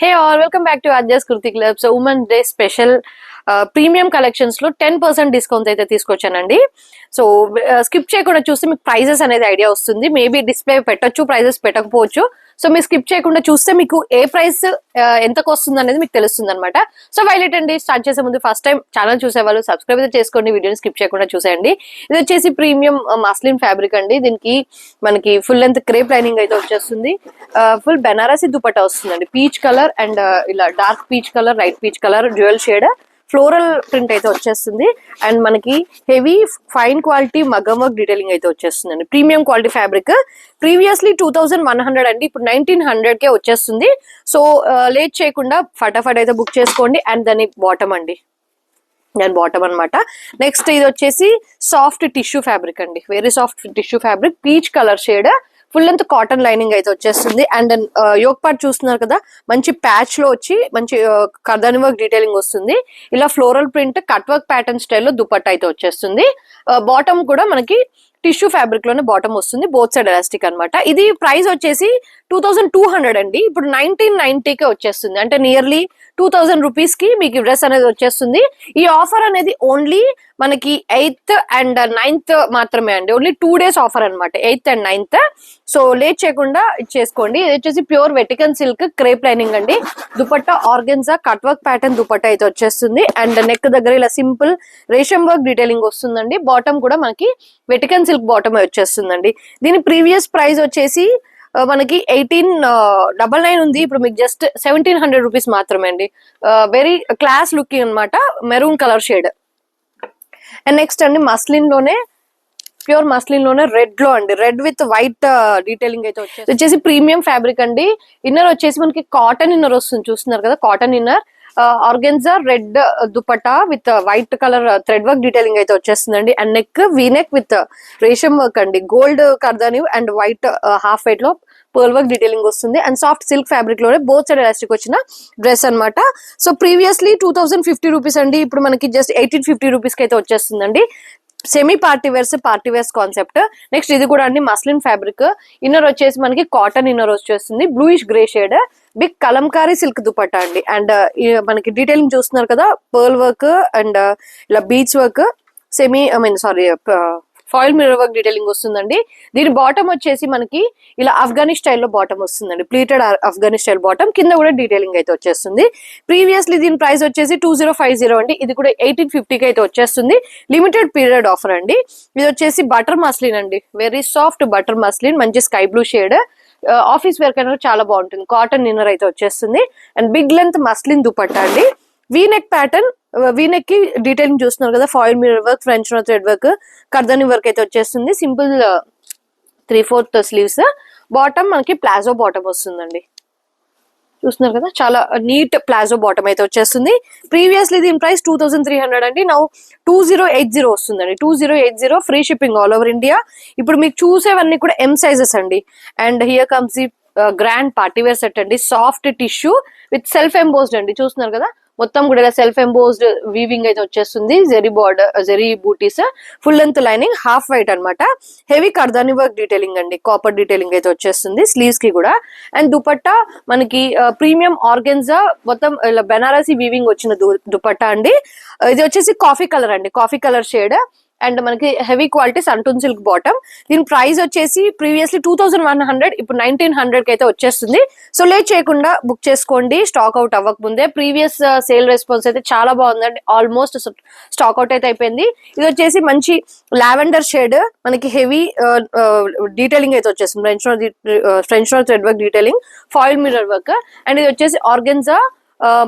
Hey all, welcome back to Adya's Kurti Club. So Women's Day special premium collections లో 10% discount అయితే తీసుకొచ్చానండి. So skip చేయకుండా చూస్తే మీకు ప్రైజెస్ అనేది ఐడియా వస్తుంది. మేబీ డిస్ప్లే పెట్టొచ్చు, ప్రైజెస్ పెట్టకపోవచ్చు. సో మీరు స్కిప్ చేయకుండా చూస్తే మీకు ఏ ప్రైస్ ఎంతకు వస్తుంది అనేది మీకు తెలుస్తుంది అనమాట. సో వైలెట్ అండి, స్టార్ట్ చేసే ముందు ఫస్ట్ టైం ఛానల్ చూసేవాళ్ళు సబ్స్క్రైబ్ అయితే చేసుకోండి, వీడియోని స్కిప్ చేయకుండా చూసేయండి. ఇది వచ్చేసి ప్రీమియం మస్లిన్ ఫ్యాబ్రిక్ అండి. దీనికి మనకి ఫుల్ లెంత్ క్రేప్ లైనింగ్ అయితే వచ్చేస్తుంది. ఫుల్ బెనారసి దుపట్టా వస్తుందండి. పీచ్ కలర్ అండ్ ఇలా dark peach colour, light peach colour, dual shade floral print అయితే వచ్చేస్తుంది. అండ్ మనకి హెవీ ఫైన్ క్వాలిటీ మగ్గం వర్క్ డీటెయిలింగ్ అయితే వచ్చేస్తుందండి. Premium quality fabric. ప్రీవియస్లీ 2100 అండి, ఇప్పుడు 1900కే వచ్చేస్తుంది. సో లేట్ చేయకుండా ఫటాఫట్ అయితే బుక్ చేసుకోండి. అండ్ దాని బాటమ్ అండి, దాని బాటమ్ అనమాట. నెక్స్ట్ ఇది వచ్చేసి సాఫ్ట్ టిష్యూ ఫ్యాబ్రిక్ అండి, very soft tissue fabric, peach colour shade, full length cotton lining అయితే వచ్చేస్తుంది. అండ్ యోక్ పార్ట్ చూస్తున్నారు కదా, మంచి ప్యాచ్ లో వచ్చి మంచి కర్దాని వర్క్ డీటెయిలింగ్ వస్తుంది. ఇలా floral print cut work pattern స్టైల్లో దుపట్టా అయితే వచ్చేస్తుంది. బాటమ్ కూడా మనకి టిష్యూ ఫ్యాబ్రిక్ లోనే బాటమ్ వస్తుంది, బోత్ సైడ్ ఎలాస్టిక్ అనమాట. ఇది ప్రైస్ వచ్చేసి 2200 అండి, ఇప్పుడు 1990కే వచ్చేస్తుంది. అంటే నియర్లీ 2000 రూపీస్ కి మీకు డ్రెస్ అనేది వచ్చేస్తుంది. ఈ ఆఫర్ అనేది ఓన్లీ మనకి 8th and 9th మాత్రమే అండి, ఓన్లీ 2 days ఆఫర్ అనమాట, 8th and 9th. So late చేయకుండా ఇచ్చేసుకోండి. ఇది వచ్చేసి pure Vatican silk crepe lining అండి. Dupatta organza cut work pattern dupatta అయితే వచ్చేస్తుంది. అండ్ నెక్ దగ్గర ఇలా సింపుల్ రేషం వర్క్ డీటెయిలింగ్ వస్తుందండి. బాటమ్ కూడా మనకి వెటికన్ సిల్క్ బాటమ్ వచ్చేస్తుందండి. దీని ప్రీవియస్ ప్రైస్ వచ్చేసి మనకి 1899 ఉంది, ఇప్పుడు మీకు జస్ట్ 1700 రూపీస్ మాత్రమే అండి. వెరీ క్లాస్ లుకింగ్ అనమాట, maroon colour shade. And next అండి మస్లిన్ లోనే, ప్యూర్ మస్లిన్ లోనే రెడ్ లో అండి, రెడ్ విత్ వైట్ డీటెయిలింగ్ అయితే వచ్చేసి ప్రీమియం ఫ్యాబ్రిక్ అండి. ఇన్నర్ వచ్చేసి మనకి కాటన్ ఇన్నర్ వస్తుంది, చూస్తున్నారు కదా, cotton inner, organza red dupatta with white colour thread work detailing అయితే వచ్చేస్తుందండి. And neck V neck with resham work అండి, gold kardani and white half white లో పర్ల్ వర్క్ డీటెయిలింగ్ వస్తుంది. అండ్ సాఫ్ట్ సిల్క్ ఫ్యాబ్రిక్ లోనే బోత్ సైడ్ ఎలాస్టిక్ వచ్చిన dress అనమాట. So previously 2050 rupees అండి, ఇప్పుడు మనకి జస్ట్ 1850 రూపీస్ కి అయితే వచ్చేస్తుందండి. Semi party wears concept. Next ఇది కూడా అండి మస్లిన్ ఫ్యాబ్రిక్. ఇన్నర్ వచ్చేసి మనకి కాటన్ ఇన్నర్ వచ్చేస్తుంది, bluish grey shade, big kalamkari silk dupatta అండి. అండ్ మనకి డీటెయిలింగ్ చూస్తున్నారు కదా, పర్ల్ వర్క్ అండ్ ఇలా bead work, foil mirror work detailing వస్తుందండి. దీని బాటమ్ వచ్చేసి మనకి ఇలా ఆఫ్ఘనీ స్టైల్లో బాటమ్ వస్తుందండి, ప్లీటెడ్ ఆఫ్ఘనీ స్టైల్ బాటమ్, కింద కూడా డీటెయిలింగ్ అయితే వచ్చేస్తుంది. ప్రీవియస్లీ దీని ప్రైస్ వచ్చేసి 2050 అండి, ఇది కూడా 1850కి అయితే వచ్చేస్తుంది. లిమిటెడ్ పీరియడ్ ఆఫర్ అండి. ఇది వచ్చేసి బటర్ మస్లిన్ అండి, వెరీ సాఫ్ట్ బటర్ మస్లిన్, మంచి sky blue shade, office wear కైనా చాలా బాగుంటుంది. కాటన్ ఇన్నర్ అయితే వచ్చేస్తుంది. And big length muslin dupatta అండి, వీనెక్ ప్యాటర్న్, వీనెక్ కి డీటెయిలింగ్ చూస్తున్నారు కదా, foil mirror work, French knot thread work, kardani work అయితే వచ్చేస్తుంది. సింపుల్ 3/4 స్లీవ్స్, బాటమ్ మనకి ప్లాజో బాటమ్ వస్తుందండి, చూస్తున్నారు కదా, చాలా నీట్ ప్లాజో బాటమ్ అయితే వచ్చేస్తుంది. ప్రీవియస్లీ దీని ప్రైస్ 2300 అండి, నౌ 2080 వస్తుందండి. 2080 free shipping all over India. ఇప్పుడు మీకు చూసేవన్నీ కూడా ఎం సైజెస్ అండి. And here comes the grand party wear set అండి, soft tissue with self embossed అండి, చూస్తున్నారు కదా, మొత్తం కూడా ఇలా సెల్ఫ్ ఎంబోస్డ్ వీవింగ్ అయితే వచ్చేస్తుంది. Zari border, zari butis, full length lining, half white అనమాట. హెవీ కర్దాని వర్క్ డీటెయిలింగ్ అండి, కాపర్ డీటెయిలింగ్ అయితే వచ్చేస్తుంది స్లీవ్స్ కి కూడా. అండ్ దుపట్టా మనకి ప్రీమియం ఆర్గెన్జా మొత్తం ఇలా బెనారసి వీవింగ్ వచ్చిన దుపట్టా అండి. ఇది వచ్చేసి కాఫీ కలర్ అండి, కాఫీ కలర్ షేడ్. అండ్ మనకి హెవీ క్వాలిటీ సంటూన్ సిల్క్ బాటమ్. దీని ప్రైస్ వచ్చేసి ప్రీవియస్లీ 2100, ఇప్పుడు 1900కి అయితే వచ్చేస్తుంది. సో లేట్ చేయకుండా బుక్ చేసుకోండి, స్టాక్ అవుట్ అవ్వక ముందే. ప్రీవియస్ సేల్ రెస్పాన్స్ అయితే చాలా బాగుందండి, ఆల్మోస్ట్ స్టాక్ అవుట్ అయితే అయిపోయింది. ఇది వచ్చేసి మంచి లావెండర్ షేడ్, మనకి హెవీ డీటెయిలింగ్ అయితే వచ్చేస్తుంది, French knot thread work detailing, foil mirror work. And ఇది వచ్చేసి ఆర్గెన్జా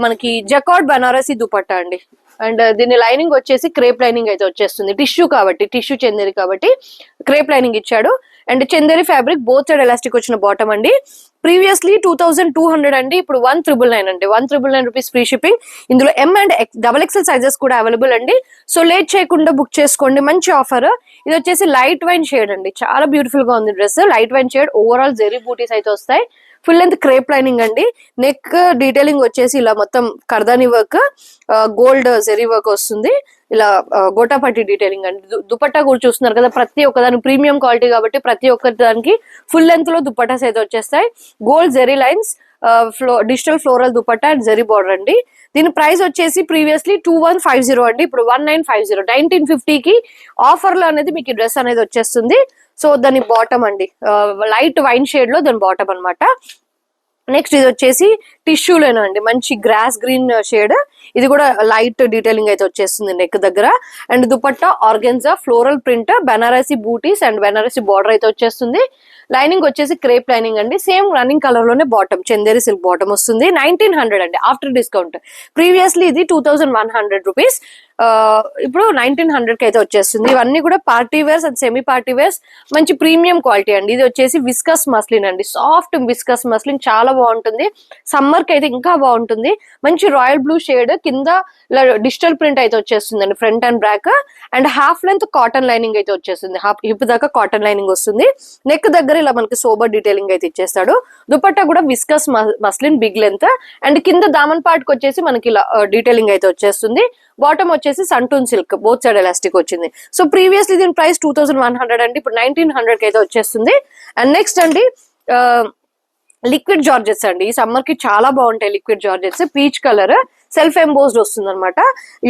మనకి జకార్డ్ బనారసి దుపట్టా అండి. అండ్ దీని లైనింగ్ వచ్చేసి క్రేప్ లైనింగ్ అయితే వచ్చేస్తుంది, టిష్యూ కాబట్టి, టిష్యూ చందేరి కాబట్టి క్రేప్ లైనింగ్ ఇచ్చాడు. And Chanderi fabric, both side elastic వచ్చిన బాటమ్ అండి. ప్రీవియస్లీ 2200 అండి, ఇప్పుడు 1999 అండి, 1999 రూపీస్ ఫ్రీ షిప్పింగ్. ఇందులో ఎం అండ్ XXL సైజెస్ కూడా అవైలబుల్ అండి. సో లేట్ చేయకుండా బుక్ చేసుకోండి, మంచి ఆఫర్. ఇది వచ్చేసి లైట్ వైన్ షేడ్ అండి, చాలా బ్యూటిఫుల్ గా ఉంది dress, light wine shade, overall zari butis అయితే వస్తాయి. ఫుల్ లెంత్ క్రేప్ లైనింగ్ అండి. నెక్ డీటెయిలింగ్ వచ్చేసి ఇలా మొత్తం kardani work, gold zari work వస్తుంది. ఇలా గోటాపట్టి డీటెయిలింగ్ అండి. దుపట్టా కూడా చూస్తున్నారు కదా, ప్రతి ఒక్కదాని ప్రీమియం క్వాలిటీ కాబట్టి ప్రతి ఒక్క దానికి ఫుల్ లెంత్ లో దుపట్టాస్ అయితే వచ్చేస్తాయి. Gold zari lines, digital floral dupatta and zari border అండి. దీని ప్రైస్ వచ్చేసి ప్రీవియస్లీ 2150 అండి, ఇప్పుడు 1950. 1950కి ఆఫర్ లో అనేది మీకు డ్రెస్ అనేది వచ్చేస్తుంది. సో దాని బాటమ్ అండి, లైట్ వైన్ షేడ్ లో దాని బాటమ్ అనమాట. నెక్స్ట్ ఇది వచ్చేసి టిష్యూలోనే అండి, మంచి గ్రాస్ గ్రీన్ షేడ్. ఇది కూడా లైట్ డీటెయిలింగ్ అయితే వచ్చేస్తుంది నెక్ దగ్గర. And dupatta organza floral print, Banarasi bootis and Banarasi border అయితే వచ్చేస్తుంది. లైనింగ్ వచ్చేసి క్రేప్ లైనింగ్ అండి, సేమ్ రన్నింగ్ కలర్ లోనే బాటమ్, చందేరి సిల్క్ బాటమ్ వస్తుంది. 1900 అండి ఆఫ్టర్ డిస్కౌంట్. ప్రీవియస్లీ ఇది 2100 రూపీస్, ఇప్పుడు 1900 కి అయితే వచ్చేస్తుంది. ఇవన్నీ కూడా party wears and semi party wears, మంచి ప్రీమియం క్వాలిటీ అండి. ఇది వచ్చేసి విస్కస్ మస్లిన్ అండి, సాఫ్ట్ విస్కస్ మస్లిన్, చాలా బాగుంటుంది. సమ్మర్ కి అయితే ఇంకా బాగుంటుంది. మంచి రాయల్ బ్లూ షేడ్, కింద ఇలా డిజిటల్ ప్రింట్ అయితే వచ్చేస్తుంది అండి, front and back. And half length cotton lining అయితే వచ్చేస్తుంది, హిప్ దాకా కాటన్ లైనింగ్ వస్తుంది. నెక్ దగ్గర ఇలా మనకి సోబర్ డీటెయిలింగ్ అయితే ఇచ్చేస్తాడు. దుపట్టా కూడా viscose muslin big length. And కింద దామన్ పార్ట్ కి వచ్చేసి మనకి ఇలా డీటెయిలింగ్ అయితే వచ్చేస్తుంది. బాటమ్ వచ్చేసి సంటూన్ సిల్క్, బోత్ సైడ్ ఎలాస్టిక్ వచ్చింది. సో ప్రీవియస్లీ దీని ప్రైస్ 2100 అండి, ఇప్పుడు 1900 కి అయితే వచ్చేస్తుంది. అండ్ నెక్స్ట్ అండి లిక్విడ్ జార్జెట్స్ అండి, ఈ సమ్మర్ కి చాలా బాగుంటాయి liquid georgettes. Peach colour self embossed వస్తుంది అనమాట.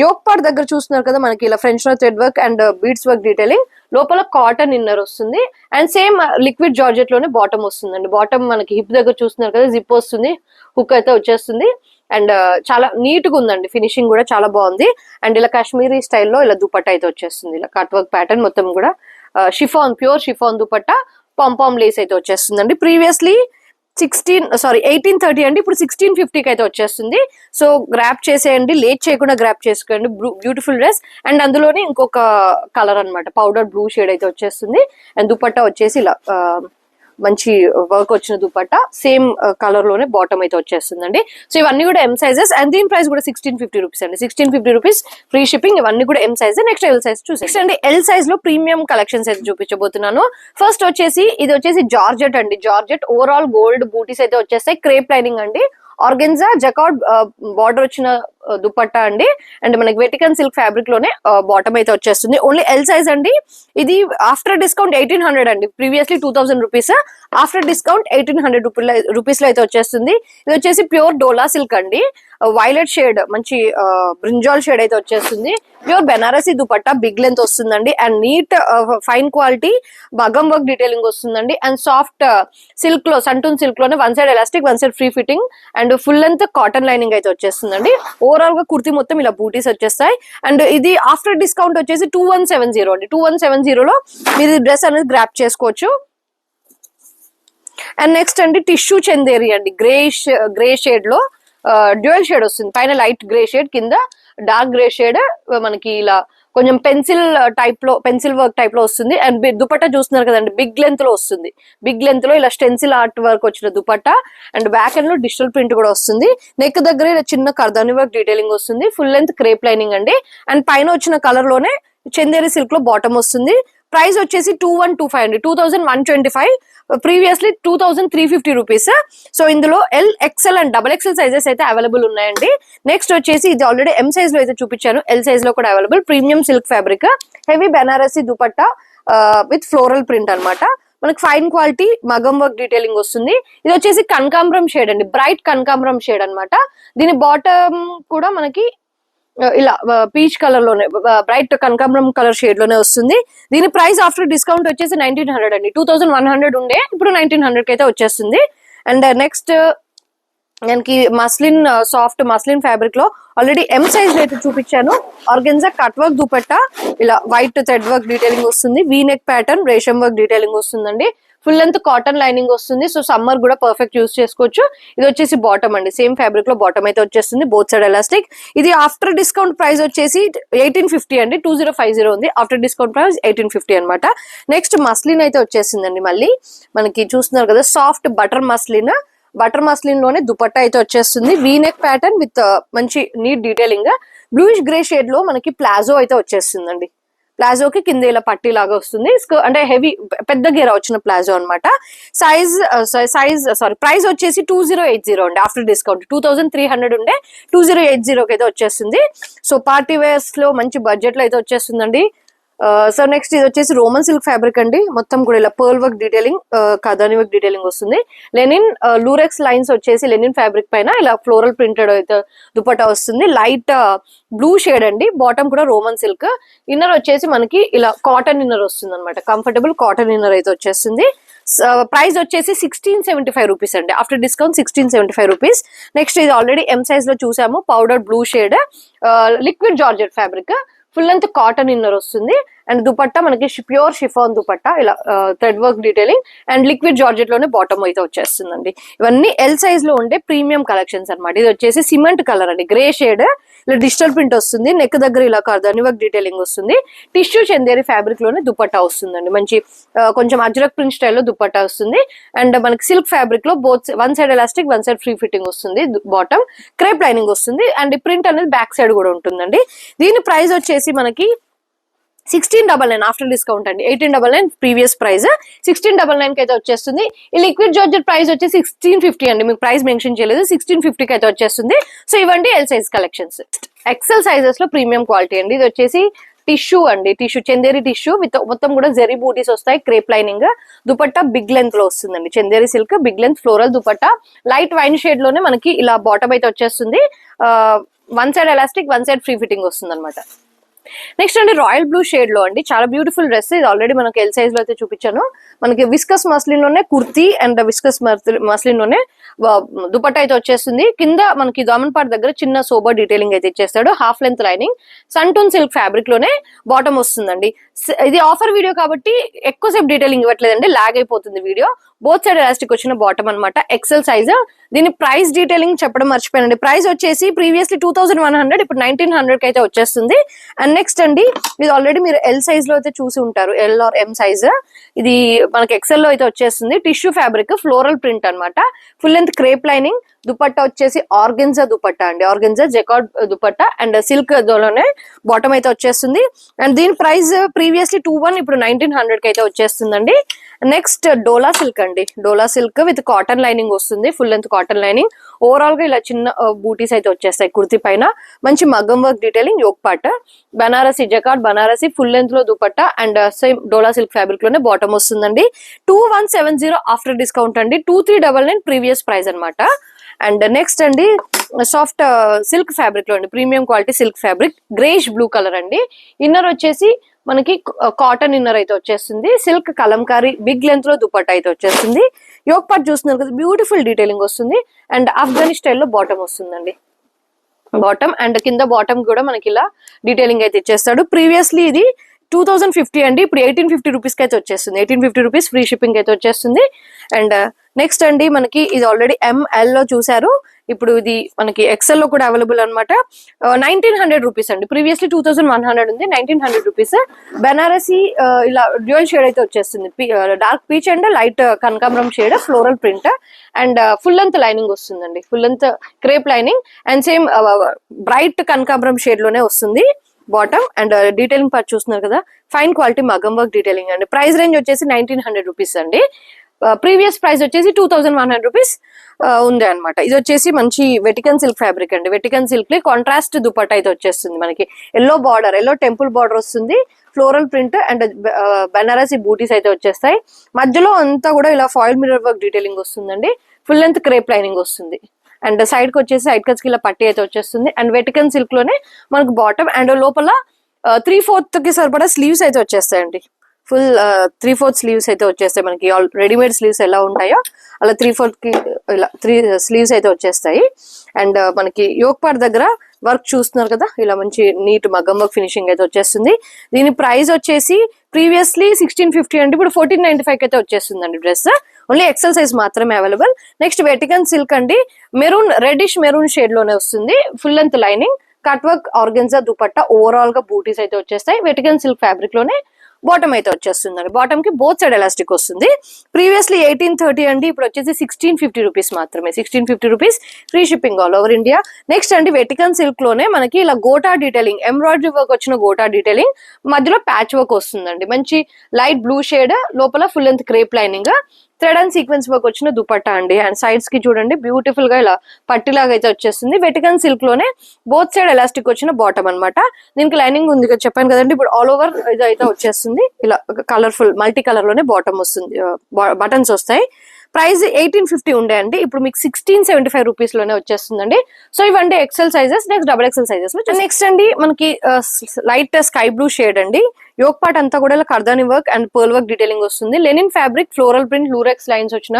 యోక్ పార్ట్ దగ్గర చూస్తున్నారు కదా మనకి ఇలా French thread work and beads work detailing, లోపల కాటన్ ఇన్నర్ వస్తుంది. అండ్ సేమ్ లిక్విడ్ జార్జెట్ లోనే బాటమ్ వస్తుందండి. బాటమ్ మనకి హిప్ దగ్గర చూస్తున్నారు కదా, జిప్ వస్తుంది, హుక్ అయితే వచ్చేస్తుంది. అండ్ చాలా నీట్ గా ఉందండి, ఫినిషింగ్ కూడా చాలా బాగుంది. అండ్ ఇలా కాశ్మీరీ స్టైల్లో ఇలా దుపట్టా అయితే వచ్చేస్తుంది, ఇలా కట్ వర్క్ ప్యాటర్న్ మొత్తం కూడా chiffon, pure chiffon dupatta, pompom lace అయితే వచ్చేస్తుందండి. ప్రీవియస్లీ 1830 అండి, ఇప్పుడు 1650కి అయితే వచ్చేస్తుంది. సో గ్రాప్ చేసేయండి, లేట్ చేయకుండా గ్రాప్ చేసుకోండి. Beautiful dress. అండ్ అందులోనే ఇంకొక కలర్ అన్నమాట, పౌడర్ బ్లూ షేడ్ అయితే వచ్చేస్తుంది. అండ్ దుపట్టా వచ్చేసి ఇలా మంచి వర్క్ వచ్చిన దుపట్టా, సేమ్ కలర్ లోనే బాటమ్ అయితే వచ్చేస్తుందండి. సో ఇవన్నీ కూడా ఎం సైజెస్. అండ్ దీని ప్రైస్ కూడా 1650 రూపీస్ అండి, 1650 రూపీస్ ఫ్రీ షిప్పింగ్. ఇవన్నీ కూడా M size. Next L size చూసేయండి. ఎల్ సైజ్ లో ప్రీమియం కలెక్షన్స్ అయితే చూపించబోతున్నాను. ఫస్ట్ వచ్చేసి ఇది వచ్చేసి జార్జెట్ అండి, జార్జెట్ ఓవరాల్ గోల్డ్ బూటీస్ అయితే వచ్చేస్తాయి. క్రేప్ లైనింగ్ అండి, ఆర్గెన్జా జకార్డ్ బార్డర్ వచ్చిన దుపట్టా అండి. అండ్ మనకి వెటికన్ సిల్క్ ఫ్యాబ్రిక్ లోనే బాటమ్ అయితే వచ్చేస్తుంది. ఓన్లీ ఎల్ సైజ్ అండి. ఇది ఆఫ్టర్ డిస్కౌంట్ 1800 అండి, previously 2000 rupees, after discount 1800 rupees లో అయితే వచ్చేస్తుంది. ఇది వచ్చేసి ప్యూర్ డోలా సిల్క్ అండి, వైలెట్ షేడ్, మంచి బ్రింజాల్ షేడ్ అయితే వచ్చేస్తుంది. Pure Banarasi dupatta, big length వస్తుందండి. అండ్ నీట్ ఫైన్ క్వాలిటీ బగం వర్క్ డీటెయిలింగ్ వస్తుందండి. అండ్ సాఫ్ట్ సిల్క్ లో, సంటూన్ సిల్క్ లోనే one side elastic, one side free fitting. And full length cotton lining అయితే వచ్చేస్తుందండి. ఓవరాల్ గా కుర్తీ మొత్తం ఇలా బూటీస్ వచ్చేస్తాయి. అండ్ ఇది ఆఫ్టర్ డిస్కౌంట్ వచ్చేసి 2170 అండి. 2170 లో మీరు డ్రెస్ అనేది గ్రాప్ చేసుకోవచ్చు. అండ్ నెక్స్ట్ అండి టిష్యూ చందేరి అండి, గ్రే షేడ్ లో డ్యూయల్ షేడ్ వస్తుంది. పైన లైట్ గ్రే షేడ్, కింద డార్క్ గ్రే షేడ్, మనకి ఇలా కొంచెం పెన్సిల్ వర్క్ టైప్ లో వస్తుంది. అండ్ దుపట్టా చూస్తున్నారు కదండి, బిగ్ లెంత్ లో వస్తుంది. బిగ్ లెంత్ లో ఇలా స్టెన్సిల్ ఆర్ట్ వర్క్ వచ్చిన దుపట్టా. అండ్ బ్యాక్ ఎండ్ లో డిజిటల్ ప్రింట్ కూడా వస్తుంది. నెక్ దగ్గర ఇలా చిన్న కర్దాని వర్క్ డీటెయిలింగ్ వస్తుంది. ఫుల్ లెంత్ క్రేప్ లైనింగ్ అండి. అండ్ పైన వచ్చిన కలర్ లోనే చందేరి సిల్క్ లో బాటమ్ వస్తుంది. ప్రైస్ వచ్చేసి 2125 అండి, 2125. Previously 2350 rupees. సో ఇందులో L, XL and double XL sizes అయితే అవైలబుల్ ఉన్నాయండి. నెక్స్ట్ వచ్చేసి ఇది ఆల్రెడీ ఎం సైజ్ లో అయితే చూపించాను, ఎల్ సైజ్ లో కూడా available. Premium silk fabric, heavy Banarasi dupatta with floral print అన్నమాట. మనకి fine quality maggam work detailing వస్తుంది. ఇది వచ్చేసి కనకాంబరం షేడ్ అండి, బ్రైట్ కనకాంబరం షేడ్ అన్నమాట. దీని బాటమ్ కూడా మనకి ఇలా పీచ్ కలర్ లోనే, బ్రైట్ కనకాంబరం కలర్ షేడ్ లోనే వస్తుంది. దీని ప్రైస్ ఆఫ్టర్ డిస్కౌంట్ వచ్చేసి 1900 అండి, 2100 ఉండే, ఇప్పుడు 1900 కి అయితే వచ్చేస్తుంది. అండ్ నెక్స్ట్ మనకి మస్లిన్, సాఫ్ట్ మస్లిన్ ఫ్యాబ్రిక్ లో ఆల్రెడీ ఎం సైజ్ అయితే చూపించాను. ఆర్గెన్జా కట్ వర్క్ దుపట్టా, ఇలా వైట్ థ్రెడ్ వర్క్ డీటెయిలింగ్ వస్తుంది. V neck pattern, resham work detailing వస్తుందండి. ఫుల్ లెంత్ కాటన్ లైనింగ్ వస్తుంది. సో సమ్మర్ కూడా పర్ఫెక్ట్ యూస్ చేసుకోవచ్చు. ఇది వచ్చేసి బాటమ్ అండి, సేమ్ ఫ్యాబ్రిక్ లో బాటమ్ అయితే వచ్చేస్తుంది, బోత్ సైడ్ ఎలాస్టిక్. ఇది ఆఫ్టర్ డిస్కౌంట్ ప్రైస్ వచ్చేసి 1850 అండి, 2050 ఉంది. ఆఫ్టర్ డిస్కౌంట్ ప్రైస్ 1850 అనమాట. నెక్స్ట్ మస్లిన్ అయితే వచ్చేసిందండి. మళ్ళీ మనకి చూస్తున్నారు కదా, సాఫ్ట్ బటర్ మస్లిన్ లోనే దుపట్టా అయితే వచ్చేస్తుంది. వీ నెక్ ప్యాటర్న్ విత్ మంచి neat detailing. Bluish grey shade లో మనకి ప్లాజో అయితే వచ్చేస్తుందండి. ప్లాజోకి కింద ఇలా పట్టీ లాగా వస్తుంది, అంటే హెవీ పెద్ద గేరా వచ్చిన ప్లాజో అనమాట. ప్రైస్ వచ్చేసి 2080 అండి, ఆఫ్టర్ డిస్కౌంట్ 2300 ఉండే 2080 అయితే వచ్చేస్తుంది. సో పార్టీ వేర్స్ లో మంచి బడ్జెట్ లో అయితే వచ్చేస్తుందండి. సో నెక్స్ట్ ఇది వచ్చేసి రోమన్ సిల్క్ ఫ్యాబ్రిక్ అండి, మొత్తం కూడా ఇలా పర్ల్ వర్క్ డీటెయిలింగ్, కథాని వర్క్ డీటెయిలింగ్ వస్తుంది. లెనిన్ లూరెక్స్ లైన్స్ వచ్చేసి లెనిన్ ఫ్యాబ్రిక్ పైన ఇలా ఫ్లోరల్ ప్రింటెడ్ అయితే దుపట్టా వస్తుంది. లైట్ బ్లూ షేడ్ అండి, బాటమ్ కూడా రోమన్ సిల్క్. ఇన్నర్ వచ్చేసి మనకి ఇలా కాటన్ ఇన్నర్ వస్తుంది అనమాట, కంఫర్టబుల్ కాటన్ ఇన్నర్ అయితే వచ్చేస్తుంది. ప్రైస్ వచ్చేసి 1675 రూపీస్ అండి, ఆఫ్టర్ డిస్కౌంట్ 1675 రూపీస్. నెక్స్ట్ ఇది ఆల్రెడీ ఎం సైజ్ లో చూసాము, powder blue shade, liquid georgette fabric, full length cotton inner వస్తుంది. అండ్ దుపట్టా మనకి ప్యూర్ షిఫాన్ దుపట్టా, ఇలా thread work detailing and liquid georgette లోనే బాటమ్ అయితే వచ్చేస్తుందండి. ఇవన్నీ ఎల్ సైజ్ లో ఉండే ప్రీమియం కలెక్షన్స్ అనమాట. ఇది వచ్చేసి సిమెంట్ కలర్ అండి, గ్రే షేడ్, ఇలా డిజిటల్ ప్రింట్ వస్తుంది. నెక్ దగ్గర ఇలా కర్దాని వర్క్ డీటెయిలింగ్ వస్తుంది. టిష్యూ చందేరి ఫ్యాబ్రిక్ లోనే దుపట్టా వస్తుందండి, మంచి కొంచెం అజ్రక్ ప్రింట్ స్టైల్లో దుపట్టా వస్తుంది. అండ్ మనకి సిల్క్ ఫ్యాబ్రిక్ లో both one side elastic, one side free fitting వస్తుంది. బాటమ్ క్రేప్ లైనింగ్ వస్తుంది అండ్ ప్రింట్ అనేది బ్యాక్ సైడ్ కూడా ఉంటుందండి. దీని ప్రైస్ వచ్చేసి మనకి 1699 ఆఫ్టర్ డిస్కౌంట్ అండి. 1899 ప్రీవియస్ ప్రైస్, 1699 కి అయితే వచ్చేస్తుంది. ఈ లిక్విడ్ జార్జెట్ ప్రైస్ వచ్చి 1650 అండి, మీకు ప్రైస్ మెన్షన్ చేయలేదు, 1650 కి అయితే వచ్చేస్తుంది. సో ఇవండి L size collections. XL sizes లో ప్రీమియం క్వాలిటీ అండి. ఇది వచ్చేసి టిష్యూ అండి, టిష్యూ చందేరి టిష్యూ విత్ మొత్తం కూడా జెరీ బూటీస్ వస్తాయి, crepe lining, dupatta big length లో వస్తుందండి. Chanderi silk big length floral dupatta, light wine shade లోనే మనకి ఇలా బాటమ్ అయితే వచ్చేస్తుంది. One side elastic, one side free fitting వస్తుంది అనమాట. నెక్స్ట్ అండి రాయల్ బ్లూ షేడ్ లో అండి, చాలా బ్యూటిఫుల్ డ్రెస్. ఇది ఆల్రెడీ మనకి ఎల్ సైజ్ లో అయితే చూపించాను. మనకి విస్కస్ మస్లిన్ లోనే కుర్తీ అండ్ విస్కస్ మస్లిన్ లోనే దుపట్టా అయితే వచ్చేస్తుంది. కింద మనకి దామన్ పార్ట్ దగ్గర చిన్న సోబర్ డీటెయిలింగ్ అయితే ఇచ్చేస్తాడు. Half length lining, santoon silk fabric లోనే బాటమ్ వస్తుందండి. ఇది ఆఫర్ వీడియో కాబట్టి ఎక్కువసేపు డీటెయిలింగ్ ఇవ్వట్లేదండి, లాగ్ అయిపోతుంది వీడియో. బోత్ సైడ్ ఎలాస్టిక్ వచ్చిన బాటమ్ అనమాట, ఎక్సెల్ సైజ్. దీని ప్రైస్ డీటెయిలింగ్ చెప్పడం మర్చిపోయానండి. ప్రైస్ వచ్చేసి ప్రీవియస్లీ 2100, ఇప్పుడు 1900 కి అయితే వచ్చేస్తుంది. అండ్ నెక్స్ట్ అండి ఇది ఆల్రెడీ మీరు ఎల్ సైజ్ లో అయితే చూసి ఉంటారు, ఎల్ ఆర్ ఎం సైజ్. ఇది మనకి ఎక్సెల్ లో అయితే వచ్చేస్తుంది. టిష్యూ ఫ్యాబ్రిక్, ఫ్లోరల్ ప్రింట్ అనమాట, full length crepe lining, dupatta వచ్చేసి ఆర్గెన్జా దుపట్టా అండి, organza jacquard dupatta and silk లోనే బాటమ్ అయితే వచ్చేస్తుంది. అండ్ దీని ప్రైస్ ప్రీవియస్లీ 21, ఇప్పుడు 1900 కి అయితే వచ్చేస్తుందండి. నెక్స్ట్ డోలా సిల్క్ అండి, డోలా సిల్క్ విత్ కాటన్ లైనింగ్ వస్తుంది, full length cotton lining. Overall గా ఇలా చిన్న బూటీస్ అయితే వచ్చేస్తాయి కుర్తి పైన, మంచి maggam work detailing, yoke part, Banarasi jacquard Banarasi full length లో dupatta and same dola silk fabric లోనే బాటమ్ వస్తుందండి. 2170 ఆఫ్టర్ డిస్కౌంట్ అండి, 2399 ప్రీవియస్ ప్రైస్ అనమాట. అండ్ నెక్స్ట్ అండి సాఫ్ట్ సిల్క్ ఫ్యాబ్రిక్ లో అండి, premium quality silk fabric, greyish blue colour అండి. ఇన్నర్ వచ్చేసి మనకి కాటన్ ఇన్నర్ అయితే వచ్చేస్తుంది. సిల్క్ కలంకారీ బిగ్ లెంత్ లో దుపట్టా అయితే వచ్చేస్తుంది. యోక్ పార్ట్ చూస్తున్నారు కదా, బ్యూటిఫుల్ డీటెయిలింగ్ వస్తుంది. అండ్ ఆఫ్ఘనీ స్టైల్లో బాటమ్ వస్తుందండి, బాటమ్ అండ్ కింద బాటమ్ కూడా మనకి ఇలా డీటెయిలింగ్ అయితే ఇచ్చేస్తాడు. ప్రీవియస్లీ ఇది 2050 అండి, ఇప్పుడు 1850 రూపీస్ కి అయితే వచ్చేస్తుంది. 1850 రూపీస్ ఫ్రీ షిప్పింగ్ అయితే వచ్చేస్తుంది. అండ్ నెక్స్ట్ అండి మనకి ఇది ఆల్రెడీ ఎంఎల్ లో చూసారు, ఇప్పుడు ఇది మనకి ఎక్సెల్ లో కూడా అవైలబుల్ అనమాట. 1900 రూపీస్ అండి, ప్రీవియస్లీ 2100 ఉంది, 1900 రూపీస్. బనారసి ఇలా డ్యూయల్ షేడ్ అయితే వచ్చేస్తుంది, డార్క్ పీచ్ అండ్ లైట్ కనకాంబరం shade, floral print and full length lining వస్తుందండి, full length crepe lining and same bright కనకాంబరం షేడ్ లోనే వస్తుంది బాటమ్. అండ్ డీటెయిలింగ్ పార్ట్ చూస్తున్నారు కదా, fine quality maggam work detailing అండి. ప్రైస్ రేంజ్ వచ్చేసి 1900 రూపీస్ అండి, ప్రీవియస్ ప్రైస్ వచ్చేసి 2100 రూపీస్ ఉంది అనమాట. ఇది వచ్చేసి మంచి వెటికన్ సిల్క్ ఫ్యాబ్రిక్ అండి, వెటికన్ సిల్క్ కాంట్రాస్ట్ దుపట్టా అయితే వచ్చేస్తుంది. మనకి yellow border, yellow temple border వస్తుంది, ఫ్లోరల్ ప్రింట్ అండ్ బనారసి బూటీస్ అయితే వచ్చేస్తాయి. మధ్యలో అంతా కూడా ఇలా ఫాయిల్ మిర్రర్ వర్క్ డీటెయిలింగ్ వస్తుందండి, ఫుల్ లెంత్ క్రేప్ లైనింగ్ వస్తుంది. అండ్ సైడ్ కి వచ్చేసి సైడ్ కట్స్ కి ఇలా పట్టి అయితే వచ్చేస్తుంది. అండ్ వెటికన్ సిల్క్ లోనే మనకు బాటమ్ అండ్ లోపల 3/4 కి సరిపడా స్లీవ్స్ అయితే వచ్చేస్తాయండి, ఫుల్ 3/4 స్లీవ్స్ అయితే వచ్చేస్తాయి. మనకి రెడీమేడ్ స్లీవ్స్ ఎలా ఉంటాయో అలా 3/4 కి ఇలా 3 స్లీవ్స్ అయితే వచ్చేస్తాయి. అండ్ మనకి యోక్ పార్ట్ దగ్గర వర్క్ చూస్తున్నారు కదా, ఇలా మంచి నీట్ మగ్గం వర్క్ ఫినిషింగ్ అయితే వచ్చేస్తుంది. దీని ప్రైస్ వచ్చేసి ప్రీవియస్లీ 1650 అంటే ఇప్పుడు 1495 కి అయితే వచ్చేస్తుందండి డ్రెస్. ఓన్లీ ఎక్సెల్ సైజ్ మాత్రమే అవైలబుల్. నెక్స్ట్ వెటికన్ సిల్క్ అండి, మెరూన్ రెడ్డిష్ మెరూన్ షేడ్ లోనే వస్తుంది, full length lining, cut work organza dupatta, overall గా బూటీస్ అయితే వచ్చేస్తాయి. వెటికన్ సిల్క్ ఫ్యాబ్రిక్ లోనే బాటమ్ అయితే వచ్చేస్తుందండి, బాటమ్ కి బోత్ సైడ్ ఎలాస్టిక్ వస్తుంది. ప్రీవియస్లీ 1830 అండి, ఇప్పుడు వచ్చేసి 1650 రూపీస్ మాత్రమే, 1650 rupees free shipping all over India. Next అండి వెటికన్ సిల్క్ లోనే మనకి ఇలా గోటా డీటెయిలింగ్, ఎంబ్రాయిడరీ వర్క్ వచ్చిన గోటా డీటెయిలింగ్, మధ్యలో ప్యాచ్ వర్క్ వస్తుందండి, మంచి లైట్ బ్లూ షేడ్, లోపల full length crepe lining, thread and sequence work వచ్చిన దుపట్టా అండి. అండ్ సైడ్స్ కి చూడండి బ్యూటిఫుల్ గా ఇలా పట్టిలాగా అయితే వచ్చేస్తుంది. వెటికన్ సిల్క్ లోనే బోత్ సైడ్ ఎలాస్టిక్ వచ్చిన బాటమ్ అనమాట. దీనికి లైనింగ్ ఉంది కదా చెప్పాను కదండి. ఇప్పుడు ఆల్ ఓవర్ ఇది అయితే వచ్చేస్తుంది. ఇలా కలర్ఫుల్ మల్టీ కలర్ లోనే బాటమ్ వస్తుంది, బటన్స్ వస్తాయి. ప్రైస్ 1850 ఉండే అండి, ఇప్పుడు మీకు 1675 రూపీస్ లోనే వచ్చేస్తుందండి. సో ఇవండి XL sizes. Next double XL sizes లో నెక్స్ట్ అండి మనకి లైట్ స్కై బ్లూ షేడ్ అండి. యోక్ పార్ట్ అంతా కూడా ఇలా kardani work and pearl work detailing వస్తుంది. Linen fabric floral print lurex lines వచ్చిన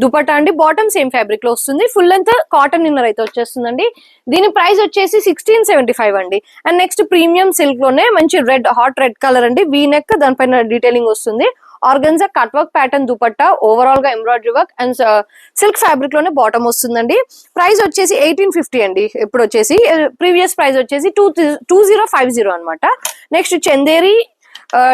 దుపట్టా అండి. బాటమ్ సేమ్ ఫ్యాబ్రిక్ లో వస్తుంది. ఫుల్ లెంత్ కాటన్ ఇన్నర్ అయితే వచ్చేస్తుందండి. దీని ప్రైస్ వచ్చేసి 1675 అండి. అండ్ నెక్స్ట్ ప్రీమియం సిల్క్ లోనే మంచి రెడ్ హాట్ రెడ్ కలర్ అండి. వీ నెక్ దానిపైన డీటెయిలింగ్ వస్తుంది. Organza cut work pattern dupatta, overall గా embroidery work and silk fabric లోనే బాటమ్ వస్తుందండి. ప్రైస్ వచ్చేసి 1850 అండి. ఇప్పుడు వచ్చేసి ప్రీవియస్ ప్రైస్ వచ్చేసి 2050 అనమాట. నెక్స్ట్ చందేరి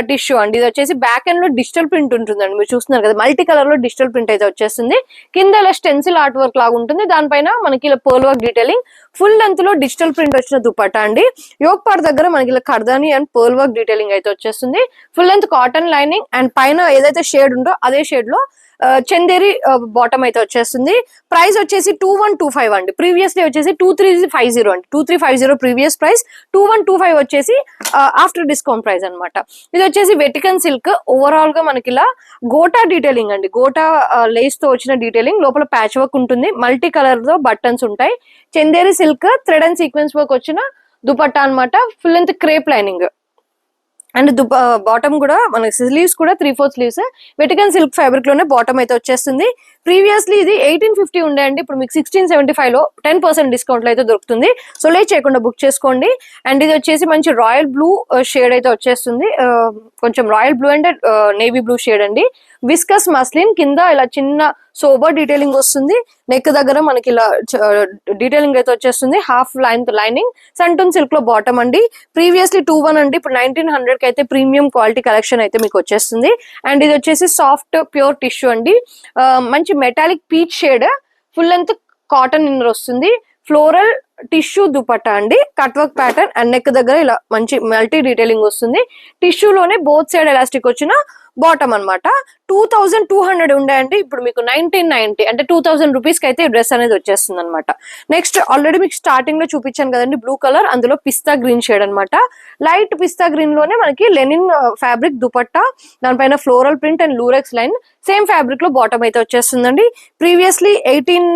టిష్యూ అండి. ఇది వచ్చేసి బ్యాక్ ఎండ్ లో డిజిటల్ ప్రింట్ ఉంటుందండి. మీరు చూస్తున్నారు కదా మల్టీ కలర్ లో డిజిటల్ ప్రింట్ అయితే వచ్చేస్తుంది. కింద ఇలా స్టెన్సిల్ ఆర్ట్ వర్క్ లాగా ఉంటుంది. దానిపైన మనకి ఇలా pearl work detailing, full length లో డిజిటల్ ప్రింట్ వచ్చిన దుపట్టా అండి. యోక్ పార్ట్ దగ్గర మనకి ఇలా కర్దాని అండ్ పర్ల్ వర్క్ డీటెయిలింగ్ అయితే వచ్చేస్తుంది. Full length cotton lining and పైన ఏదైతే షేడ్ ఉందో అదే షేడ్ లో చందేరి బాటమ్ అయితే వచ్చేస్తుంది. ప్రైస్ వచ్చేసి 2125 అండి. ప్రీవియస్లీ వచ్చేసి 2350 అండి. 2350 ప్రీవియస్ ప్రైస్, 2125 వచ్చేసి ఆఫ్టర్ డిస్కౌంట్ ప్రైస్ అనమాట. ఇది వచ్చేసి వెటికన్ సిల్క్. ఓవరాల్ గా మనకి ఇలా గోటా డీటెయిలింగ్ అండి. గోటా లేస్ తో వచ్చిన డీటెయిలింగ్, లోపల ప్యాచ్ వర్క్ ఉంటుంది. మల్టీ కలర్ తో బటన్స్ ఉంటాయి. Chanderi silk thread and sequence work వచ్చిన దుపట్టా అనమాట. Full length crepe lining and bottom కూడా మనకి స్లీవ్స్ కూడా 3/4 స్లీవ్స్ వెటికన్ సిల్క్ ఫ్యాబ్రిక్ లోనే బాటమ్ అయితే వచ్చేస్తుంది. ప్రీవియస్లీ ఇది 1850 ఉండే అండి. ఇప్పుడు మీకు 1675 లో 10% డిస్కౌంట్ లో అయితే దొరుకుతుంది. సో లేట్ చేయకుండా బుక్ చేసుకోండి. అండ్ ఇది వచ్చేసి మంచి రాయల్ బ్లూ షేడ్ అయితే వచ్చేస్తుంది. కొంచెం royal blue and navy blue shade అండి. విస్కస్ మస్లిన్ కింద ఇలా చిన్న సోబర్ డీటెయిలింగ్ వస్తుంది. నెక్ దగ్గర మనకి ఇలా డీటెయిలింగ్ అయితే వచ్చేస్తుంది. హాఫ్ లైనింగ్ సంటూన్ సిల్క్ లో బాటమ్ అండి. ప్రీవియస్లీ 21 అండి. ఇప్పుడు 1900 కి అయితే ప్రీమియం క్వాలిటీ కలెక్షన్ అయితే మీకు వచ్చేస్తుంది. అండ్ ఇది వచ్చేసి సాఫ్ట్ ప్యూర్ టిష్యూ అండి. మంచి metallic peach shade, full length cotton inner వస్తుంది. ఫ్లోరల్ టిష్యూ దుపట్టా అండి. Cut work pattern and neck దగ్గర ఇలా మంచి మల్టీ డీటెయిలింగ్ వస్తుంది. టిష్యూలోనే బోత్ సైడ్ ఎలాస్టిక్ వచ్చిన బాటమ్ అనమాట. 2200 ఉండే అండి. ఇప్పుడు మీకు 1990 అంటే 2000 రూపీస్ కి అయితే ఈ డ్రెస్ అనేది వచ్చేస్తుంది అనమాట. నెక్స్ట్ ఆల్రెడీ మీకు స్టార్టింగ్ లో చూపించాను కదండి బ్లూ కలర్, అందులో పిస్తా గ్రీన్ షేడ్ అనమాట. లైట్ పిస్తా గ్రీన్ లోనే మనకి లెనిన్ ఫ్యాబ్రిక్ దుపట్టా, దానిపైన floral print and Lurex line same fabric లో బాటమ్ అయితే వచ్చేస్తుందండి. ప్రీవియస్లీ 18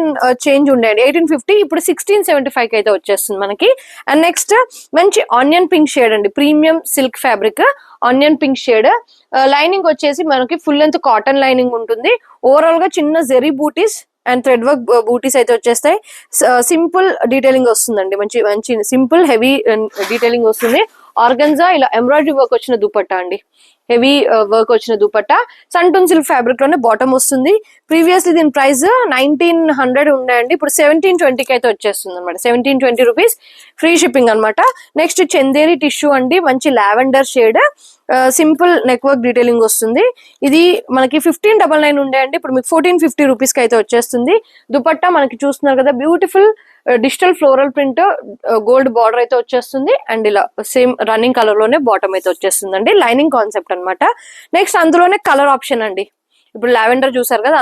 చేంజ్ ఉండేయండి, 1850, ఇప్పుడు 1675 కి అయితే వచ్చేస్తుంది మనకి. అండ్ నెక్స్ట్ మంచి ఆనియన్ పింక్ షేడ్ అండి. Premium silk fabric onion pink shade. Lining వచ్చేసి మనకి ఫుల్ లెంత్ కాటన్ లైనింగ్ ఉంటుంది. ఓవరాల్ గా చిన్న జెరీ బూటీస్ అండ్ థ్రెడ్ వర్క్ బూటీస్ అయితే వచ్చేస్తాయి. సింపుల్ డీటెయిలింగ్ వస్తుందండి. మంచి మంచి సింపుల్ హెవీ డీటెయిలింగ్ వస్తుంది. ఆర్గన్జా ఇలా ఎంబ్రాయిడరీ వర్క్ వచ్చిన దుపట్టా అండి. హెవీ వర్క్ వచ్చిన దుపట్టా సంటూన్ సిల్క్ ఫ్యాబ్రిక్ లోనే బాటమ్ వస్తుంది. ప్రీవియస్లీ దీని ప్రైస్ 1900 ఉన్నాయండి. ఇప్పుడు 1720 కి అయితే వచ్చేస్తుంది అనమాట. 1720 రూపీస్ ఫ్రీ షిప్పింగ్ అనమాట. నెక్స్ట్ చందేరి టిష్యూ అండి. మంచి lavender shade, simple neck work detailing వస్తుంది. ఇది మనకి 1599 ఉండే అండి. ఇప్పుడు మీకు 1450 రూపీస్ కి అయితే వచ్చేస్తుంది. దుపట్టా మనకి చూస్తున్నారు కదా beautiful digital floral print gold border అయితే వచ్చేస్తుంది. అండ్ ఇలా సేమ్ రన్నింగ్ కలర్ లోనే బాటమ్ అయితే వచ్చేస్తుంది అండి. లైనింగ్ కాన్సెప్ట్ అనమాట. నెక్స్ట్ అందులోనే కలర్ ఆప్షన్ అండి. ఇప్పుడు లావెండర్ చూసారు కదా,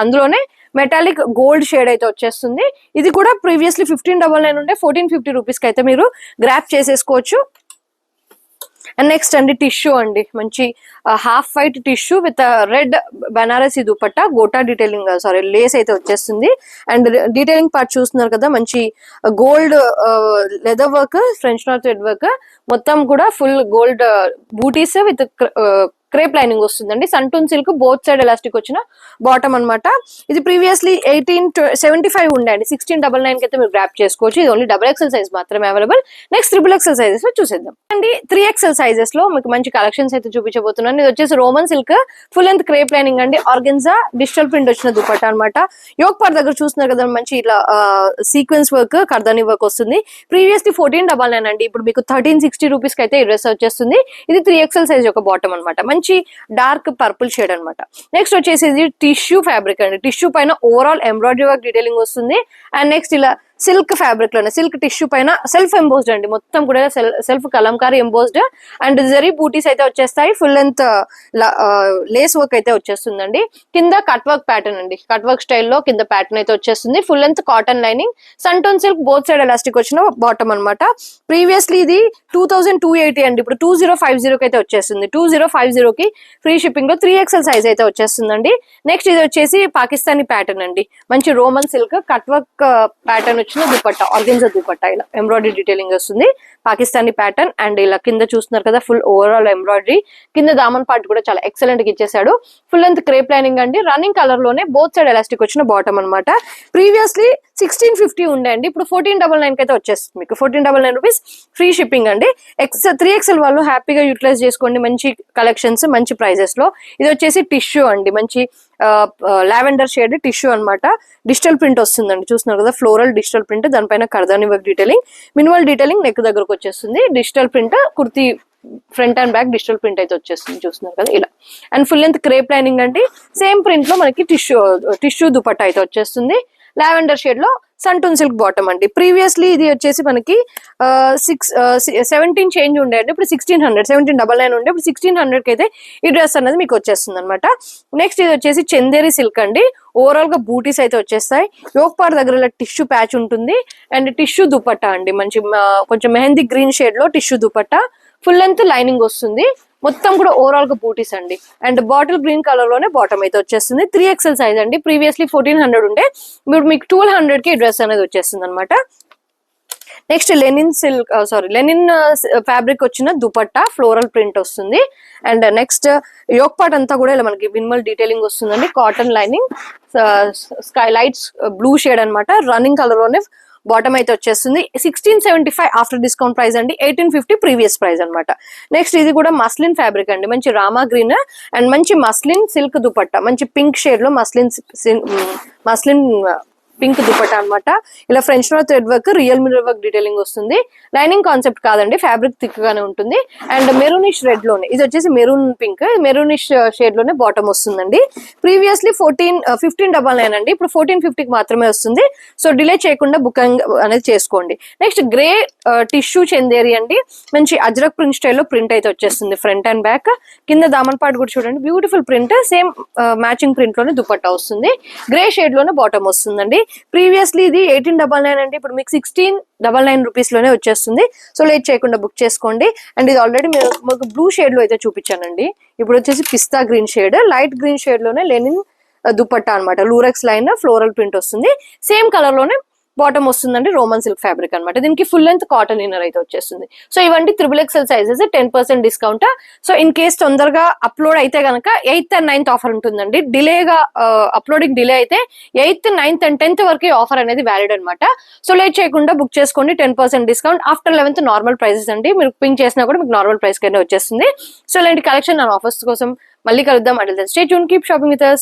అందులోనే మెటాలిక్ గోల్డ్ షేడ్ అయితే వచ్చేస్తుంది. ఇది కూడా ప్రీవియస్లీ 1599 ఉండే 1450 రూపీస్ కి అయితే మీరు గ్రాప్ చేసేసుకోవచ్చు. అండ్ నెక్స్ట్ అండి టిష్యూ అండి. మంచి half white tissue with red Banarasi dupatta, gota detailing lace అయితే వచ్చేస్తుంది. అండ్ డీటెయిలింగ్ పార్ట్ చూస్తున్నారు కదా, మంచి gold leather work, French knot thread work, మొత్తం కూడా full gold bootis with crepe lining వస్తుందండి. Santoon silk both side elastic వచ్చిన బాటమ్ అనమాట. ఇది ప్రీవియస్లీ 1875 ఉండండి. 1699 కి అయితే మీరు గ్రాప్ చేసుకోవచ్చు. ఇది ఓన్లీ డబుల్ ఎక్సెల్ సైజ్ మాత్రమే available. Next triple XL sizes లో చూసేద్దాం అండి. 3XL సైజెస్ లో మీకు మంచి కలెక్షన్స్ అయితే చూపించబోతున్నాను. ఇది వచ్చేసి Roman silk full length crepe lining అండి. ఆర్గన్జా డిజిటల్ ప్రింట్ వచ్చిన దుపట్టా అనమాట. యోక్ పార్ట్ దగ్గర చూస్తున్నారు కదా మంచి ఇలా సీక్వెన్స్ వర్క్ కర్దాని వర్క్ వస్తుంది. ప్రీవియస్లీ 1499 అండి. ఇప్పుడు మీకు 1360 రూపీస్ కి అయితే ఈ డ్రెస్ వచ్చేస్తుంది. ఇది 3XL సైజ్ యొక్క బాటమ్ అనమాట. మంచి డార్క్ పర్పుల్ షేడ్ అనమాట. నెక్స్ట్ వచ్చేసి టిష్యూ ఫ్యాబ్రిక్ అండి. టిష్యూ పైన ఓవరాల్ ఎంబ్రాయిడరీ వర్క్ డీటెయిలింగ్ వస్తుంది. అండ్ నెక్స్ట్ ఇలా సిల్క్ ఫ్యాబ్రిక్ లోనే సిల్క్ టిష్యూ పైన సెల్ఫ్ ఎంబోస్డ్ అండి, మొత్తం కూడా self kalamkari embossed and zari బూటీస్ అయితే వచ్చేస్తాయి. ఫుల్ లెంత్ లేస్ వర్క్ అయితే వచ్చేస్తుందండి. కింద కట్ వర్క్ ప్యాటర్న్ అండి, కట్ వర్క్ స్టైల్లో కింద ప్యాటర్న్ అయితే వచ్చేస్తుంది. ఫుల్ లెంత్ కాటన్ లైనింగ్, సన్టోన్ సిల్క్ బోత్ సైడ్ ఎలాస్టిక్ వచ్చిన బాటమ్ అనమాట. ప్రీవియస్లీ ఇది 2280 అండి, ఇప్పుడు 2050 అయితే వచ్చేస్తుంది. 2050 కి ఫ్రీ షిప్పింగ్ లో 3XL సైజ్ అయితే వచ్చేస్తుందండి. నెక్స్ట్ ఇది వచ్చేసి పాకిస్తానీ ప్యాటర్న్ అండి, మంచి Roman silk cut work pattern వచ్చిన దుపట్టా, ఆర్గెన్జా దుపట్టా, ఇలా ఎంబ్రాయిడరీ డీటెయిలింగ్ వస్తుంది. పాకిస్తానీ ప్యాటర్న్ అండ్ ఇలా కింద చూస్తున్నారు కదా ఫుల్ ఓవరాల్ ఎంబ్రాయిడరీ. కింద దామన్ పార్ట్ కూడా చాలా ఎక్సలెంట్ గా ఇచ్చేసాడు. ఫుల్ లెంత్ క్రేప్ లైనింగ్ అండి, రన్నింగ్ కలర్ లోనే బోత్ సైడ్ ఎలాస్టిక్ వచ్చిన బాటమ్ అనమాట. ప్రీవియస్లీ 1650 ఉండే అండి, ఇప్పుడు 1499 కి అయితే వచ్చేస్తుంది మీకు. 1499 రూపీస్ ఫ్రీ షిప్పింగ్ అండి. 3XL వాళ్ళు హ్యాపీగా యూటిలైజ్ చేసుకోండి, మంచి కలెక్షన్స్ మంచి ప్రైజెస్ లో. ఇది వచ్చేసి టిష్యూ అండి, మంచి లావెండర్ షేడ్ టిష్యూ అనమాట. డిజిటల్ ప్రింట్ వస్తుందండి, చూస్తున్నారు కదా ఫ్లోరల్ డిజిటల్ ప్రింట్, దానిపైన కర్దాని work detailing, minimal detailing neck దగ్గరకు వచ్చేస్తుంది. Digital print kurti front and back digital print అయితే వచ్చేస్తుంది, చూస్తున్నారు కదా ఇలా. And full length crepe lining అండి, సేమ్ ప్రింట్ లో మనకి టిష్యూ దుపట్టా అయితే వచ్చేస్తుంది. లావెండర్ షేడ్ లో సంటూన్ సిల్క్ బాటమ్ అండి. ప్రీవియస్లీ ఇది వచ్చేసి మనకి 17 చేంజ్ ఉండే అండి, ఇప్పుడు 1600, 1799 ఉండే, ఇప్పుడు 1600 కి అయితే ఈ డ్రెస్ అనేది మీకు వచ్చేస్తుంది అనమాట. నెక్స్ట్ ఇది వచ్చేసి చందేరి సిల్క్ అండి, ఓవరాల్ గా బూటీస్ అయితే వచ్చేస్తాయి. యోక్ పార్ట్ దగ్గర టిష్యూ ప్యాచ్ ఉంటుంది అండ్ టిష్యూ దుపట్టా అండి, మంచి కొంచెం మెహందీ గ్రీన్ షేడ్ లో tissue dupatta, full length lining వస్తుంది. మొత్తం కూడా ఓవరాల్ గా బూటీస్ అండి అండ్ బాటిల్ గ్రీన్ కలర్ లోనే బాటమ్ అయితే వచ్చేస్తుంది. 3XL సైజ్ అండి, ప్రీవియస్లీ 1400 ఉండే, ఇప్పుడు మీకు 1200 కి డ్రెస్ అనేది వచ్చేస్తుంది అనమాట. నెక్స్ట్ లెనిన్ ఫ్యాబ్రిక్ వచ్చిన దుపట్టా, ఫ్లోరల్ ప్రింట్ వస్తుంది. అండ్ నెక్స్ట్ యోక్ పార్ట్ అంతా కూడా ఇలా మనకి మినిమల్ డీటెయిలింగ్ వస్తుందండి. Cotton lining, sky lights blue shade అనమాట, రన్నింగ్ కలర్ లోనే బాటమ్ అయితే వచ్చేస్తుంది. 1675 ఆఫ్టర్ డిస్కౌంట్ ప్రైస్ అండి, 1850 ప్రీవియస్ ప్రైస్ అనమాట. నెక్స్ట్ ఇది కూడా మస్లిన్ ఫ్యాబ్రిక్ అండి, మంచి రామా గ్రీన్ అండ్ మంచి మస్లిన్ సిల్క్ దుపట్టా, మంచి పింక్ షేడ్ లో మస్లిన్ పింక్ దుపట్టా అనమాట. ఇలా French knot thread work, real mirror work detailing వస్తుంది. లైనింగ్ కాన్సెప్ట్ కాదండి, ఫ్యాబ్రిక్ థిక్ గానే ఉంటుంది. అండ్ మెరూనిష్ రెడ్ లోనే, ఇది వచ్చేసి మెరూన్ పింక్, మెరూనిష్ షేడ్ లోనే బాటమ్ వస్తుందండి. ప్రీవియస్లీ 1599 అండి, ఇప్పుడు 1450కి మాత్రమే వస్తుంది. సో డిలే చేయకుండా బుకింగ్ అనేది చేసుకోండి. నెక్స్ట్ గ్రే టిష్యూ చందేరి అండి, మంచి అజ్రక్ ప్రింట్ స్టైల్లో ప్రింట్ అయితే వచ్చేస్తుంది ఫ్రంట్ అండ్ బ్యాక్. కింద దామన్ పార్ట్ కూడా చూడండి, beautiful print, same matching print లోనే దుపట్టా వస్తుంది. గ్రే షేడ్ లోనే బాటమ్ వస్తుందండి. ప్రీవియస్లీ ఇది 1899 అండి, ఇప్పుడు మీకు 1699 రూపీస్ లోనే వచ్చేస్తుంది. సో లేట్ చేయకుండా బుక్ చేసుకోండి. అండ్ ఇది ఆల్రెడీ మీకు బ్లూ షేడ్ లో అయితే చూపించానండి, ఇప్పుడు వచ్చేసి pista green shade, light green shade లోనే లెనిన్ దుపట్టా అనమాట, లూరెక్స్ లైన్ ఫ్లోరల్ ప్రింట్ వస్తుంది. సేమ్ కలర్ లోనే బాటమ్ వస్తుందండి, రోమన్ సిల్క్ ఫ్యాబ్రిక్ అనమాట. దీనికి ఫుల్ లెంత్ కాటన్ ఇన్నర్ అయితే వచ్చేస్తుంది. సో ఇవన్నీ 3XL sizes, 10% discount. So in case తొందరగా అప్లోడ్ అయితే కనుక 8th and 9th ఆఫర్ ఉంటుందండి. డిలేగా అప్లోడింగ్ డిలే అయితే 8th, 9th and 10th వరకు ఆఫర్ అనేది వ్యాలిడ్ అనమాట. సో లేట్ చేయకుండా బుక్ చేసుకోండి, 10% discount. After 11th normal prices అండి, మీరు పింక్ చేసినా కూడా మీకు నార్మల్ ప్రైస్ కైనా వచ్చేస్తుంది. సో ఇలాంటి కలెక్షన్ నా ఆఫర్స్ కోసం మళ్ళీ కలుద్దాం. అంటే stay tune, keep shopping with us.